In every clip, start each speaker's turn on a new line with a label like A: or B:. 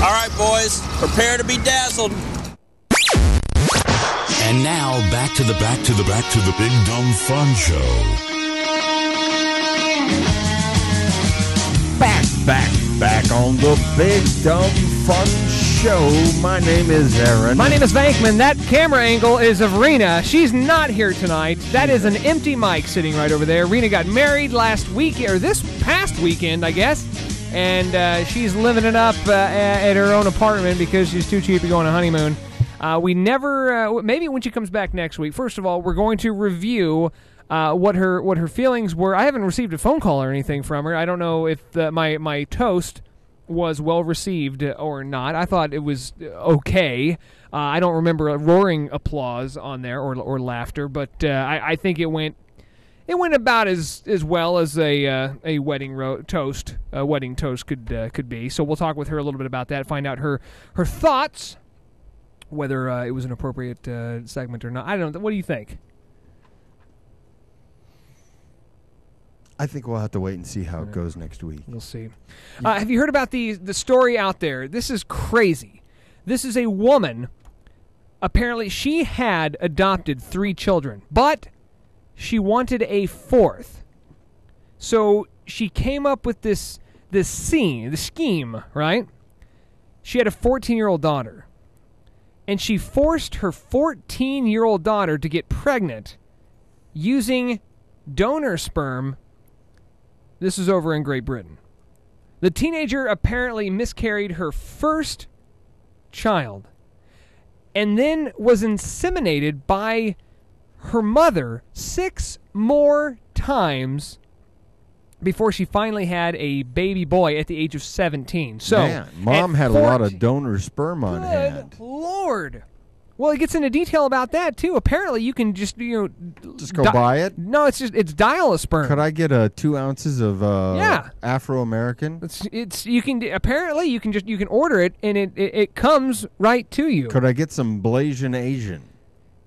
A: All right, boys, prepare to be dazzled.
B: And now back to the Big Dumb Fun Show.
C: Back on the Big Dumb Fun Show. My name is Aaron.
D: My name is Vankman. That camera angle is of Rena. She's not here tonight. That is an empty mic sitting right over there. Rena got married last week, or this past weekend, I guess. And she's living it up at her own apartment because she's too cheap to go on a honeymoon. We never, maybe when she comes back next week. First of all, we're going to review what her feelings were. I haven't received a phone call or anything from her. I don't know if my toast was well received or not. I thought it was okay. I don't remember a roaring applause on there or laughter, but I think it went about as well as a wedding toast could be. So we'll talk with her a little bit about that, find out her thoughts, whether it was an appropriate segment or not. I don't know. What do you think?
C: I think we'll have to wait and see how it goes next week.
D: We'll see. Have you heard about the story out there? This is crazy. This is a woman. Apparently, she had adopted 3 children, but she wanted a 4th. So she came up with this scheme, right? She had a 14-year-old daughter, and she forced her 14-year-old daughter to get pregnant using donor sperm. This is over in Great Britain. The teenager apparently miscarried her first child and then was inseminated by her mother 6 more times before she finally had a baby boy at the age of 17. So,
C: man, Mom had a lot of donor sperm on hand.
D: Good Lord. Well, it gets into detail about that too. Apparently, you can just
C: go buy it.
D: No, it's dial-a-sperm.
C: Could I get 2 ounces of Afro-American?
D: You can order it and it comes right to you.
C: Could I get some Blasian Asian?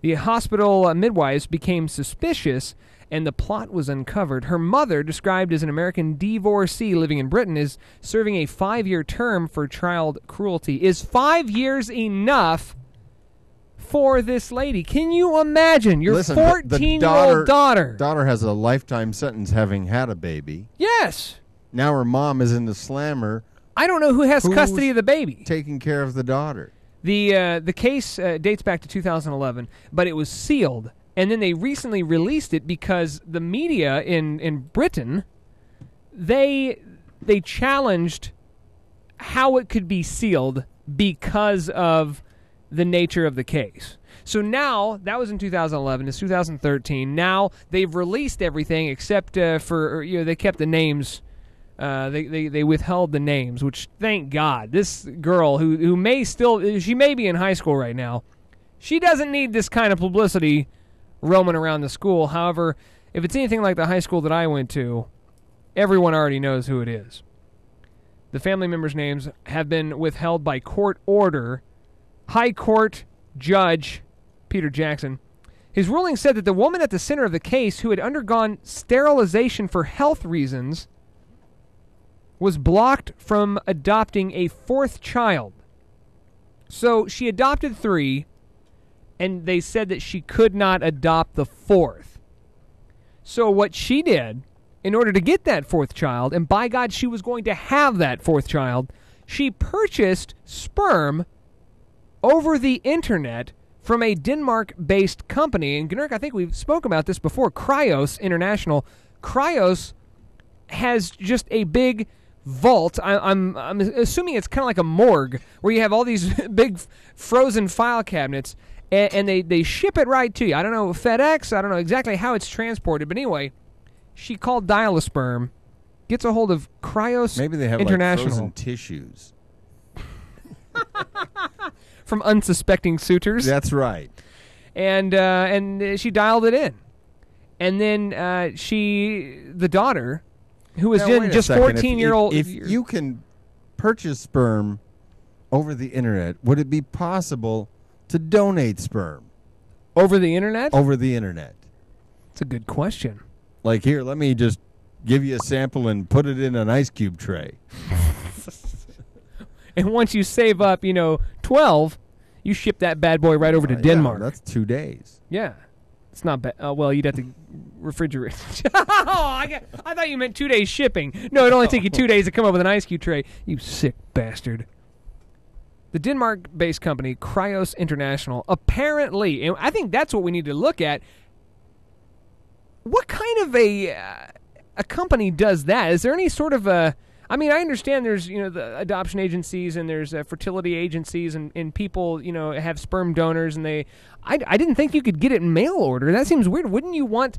D: The hospital midwives became suspicious, and the plot was uncovered. Her mother, described as an American divorcee living in Britain, is serving a 5-year term for child cruelty. Is 5 years enough for this lady? Can you imagine your 14-year-old daughter?
C: Daughter has a lifetime sentence having had a baby.
D: Yes.
C: Now her mom is in the slammer.
D: I don't know who has custody of the baby.
C: Taking care of the daughter.
D: The case dates back to 2011, but it was sealed, and then they recently released it because the media in Britain, they challenged how it could be sealed because of the nature of the case. So now, that was in 2011, it's 2013. Now they've released everything except for, they kept the names. They withheld the names, which, thank God. This girl who she may be in high school right now, she doesn't need this kind of publicity roaming around the school. However, if it's anything like the high school that I went to, everyone already knows who it is. The family members' names have been withheld by court order. High Court Judge Peter Jackson. His ruling said that the woman at the center of the case, who had undergone sterilization for health reasons, was blocked from adopting a 4th child. So she adopted 3, and they said that she could not adopt the 4th. So what she did, in order to get that 4th child, and by God, she was going to have that 4th child, she purchased sperm over the internet from a Denmark-based company. And Gnurk, I think we've spoken about this before, Cryos International. Cryos has just a big vault. I'm assuming it's kind of like a morgue where you have all these big frozen file cabinets, and they ship it right to you. I don't know, FedEx, I don't know exactly how it's transported, but anyway, she called Dial-a-Sperm, gets a hold of Cryos International.
C: Maybe they have like frozen tissues.
D: From unsuspecting suitors.
C: That's right.
D: And she dialed it in. And then the daughter, who was just 14-year-old.
C: If you can purchase sperm over the internet, would it be possible to donate sperm?
D: Over the internet?
C: Over the internet.
D: That's a good question.
C: Like, here, let me just give you a sample and put it in an ice cube tray.
D: And once you save up, 12, you ship that bad boy right over to Denmark.
C: Yeah, that's 2 days.
D: Yeah. It's not bad. Well, you'd have to refrigerate. I thought you meant 2 days shipping. No, it'd only take you 2 days to come up with an ice cube tray. You sick bastard. The Denmark-based company, Cryos International, apparently, and I think that's what we need to look at, what kind of a company does that? Is there any sort of a... I mean, I understand there's, the adoption agencies and there's fertility agencies and people, have sperm donors and I didn't think you could get it in mail order. That seems weird. Wouldn't you want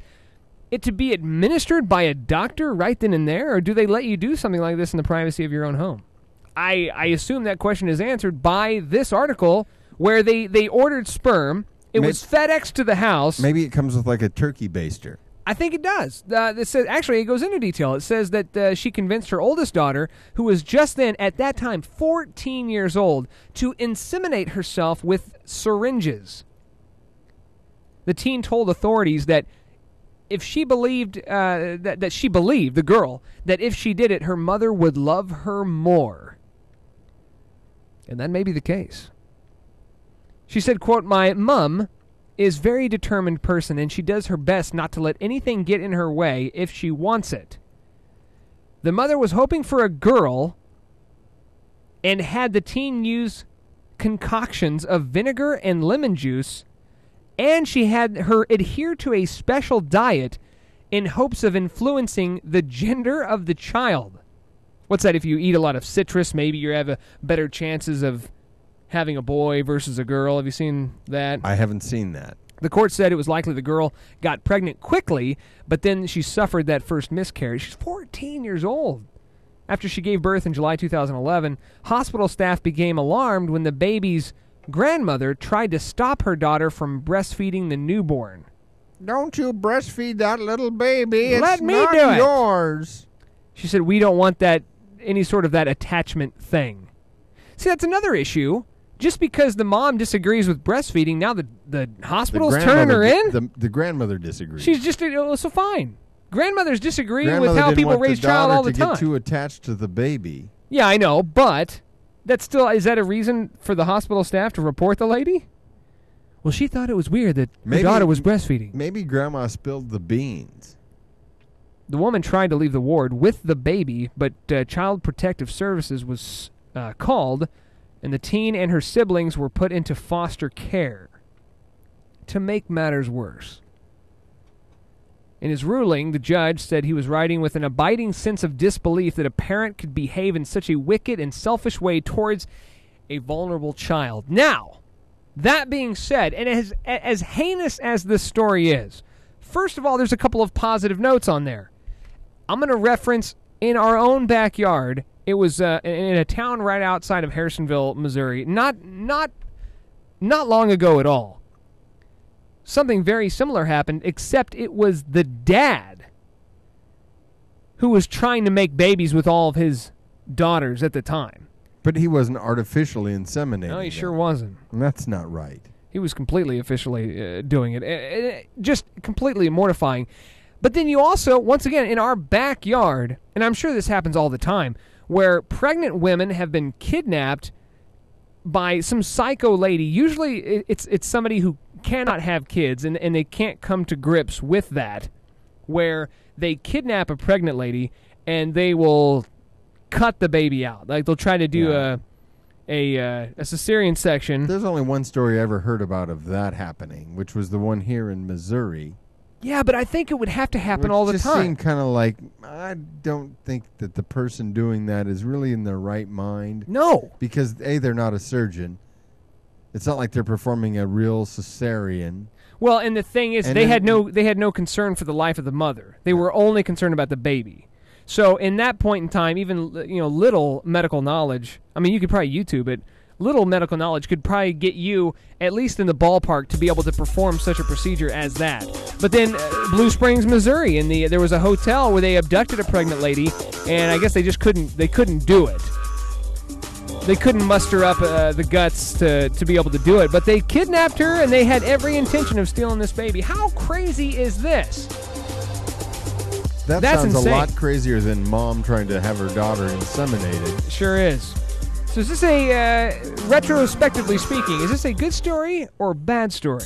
D: it to be administered by a doctor right then and there, or do they let you do something like this in the privacy of your own home? I assume that question is answered by this article where they ordered sperm. It was FedExed to the house.
C: Maybe it comes with like a turkey baster.
D: I think it does. Actually, it goes into detail. It says that she convinced her oldest daughter, who was just then, at that time, 14 years old, to inseminate herself with syringes. The teen told authorities that if she believed, that she believed, the girl, that if she did it, her mother would love her more. And that may be the case. She said, quote, "My mom is a very determined person, and she does her best not to let anything get in her way if she wants it. The mother was hoping for a girl and had the teen use concoctions of vinegar and lemon juice, and she had her adhere to a special diet in hopes of influencing the gender of the child." What's that? If you eat a lot of citrus, maybe you have a better chances of having a boy versus a girl. Have you seen that?
C: I haven't seen that.
D: The court said it was likely the girl got pregnant quickly, but then she suffered that first miscarriage. She's 14 years old. After she gave birth in July 2011, hospital staff became alarmed when the baby's grandmother tried to stop her daughter from breastfeeding the newborn.
C: Don't you breastfeed that little baby. It's
D: Let me
C: not
D: do it.
C: yours.
D: She said, "We don't want that, any sort of that attachment thing." See, that's another issue. Just because the mom disagrees with breastfeeding, now the hospital's turning her in?
C: The grandmother disagrees.
D: She's just, so fine. Grandmothers disagree
C: Grandmother
D: with how
C: didn't
D: people
C: want
D: raise
C: the
D: child all
C: daughter
D: the
C: to
D: time.
C: get too attached to the baby.
D: Yeah, I know, but that's still, is that a reason for the hospital staff to report the lady? Well, she thought it was weird that her daughter was breastfeeding.
C: Maybe grandma spilled the beans.
D: The woman tried to leave the ward with the baby, but Child Protective Services was called, and the teen and her siblings were put into foster care. To make matters worse, in his ruling, the judge said he was writing with an abiding sense of disbelief that a parent could behave in such a wicked and selfish way towards a vulnerable child. Now, that being said, and as heinous as this story is, first of all, there's a couple of positive notes on there. I'm going to reference in our own backyard. It was in a town right outside of Harrisonville, Missouri. Not long ago at all. Something very similar happened, except it was the dad who was trying to make babies with all of his daughters at the time.
C: But he wasn't artificially inseminating.
D: No, he sure wasn't.
C: And that's not right.
D: He was completely officially doing it. Just completely mortifying. But then you also, once again, in our backyard, and I'm sure this happens all the time, where pregnant women have been kidnapped by some psycho lady. Usually it's somebody who cannot have kids, and they can't come to grips with that, where they kidnap a pregnant lady, and they will cut the baby out. Like, they'll try to do a cesarean section.
C: There's only one story I ever heard about of that happening, which was the one here in Missouri.
D: Yeah, but I think it would have to happen
C: Which
D: all the
C: just
D: time.
C: seemed kind of like, I don't think that the person doing that is really in their right mind.
D: No.
C: Because, A, they're not a surgeon. It's not like they're performing a real cesarean.
D: Well, and the thing is, they had no concern for the life of the mother. They were only concerned about the baby. So in that point in time, even little medical knowledge, I mean, you could probably YouTube it, little medical knowledge could probably get you, at least in the ballpark, to be able to perform such a procedure as that. But then Blue Springs, Missouri, there was a hotel where they abducted a pregnant lady, and I guess they couldn't do it. They couldn't muster up the guts to be able to do it, but they kidnapped her, and they had every intention of stealing this baby. How crazy is this?
C: That
D: That's
C: sounds
D: insane.
C: a lot crazier than mom trying to have her daughter inseminated.
D: Sure is. So is this a, retrospectively speaking, is this a good story or bad story?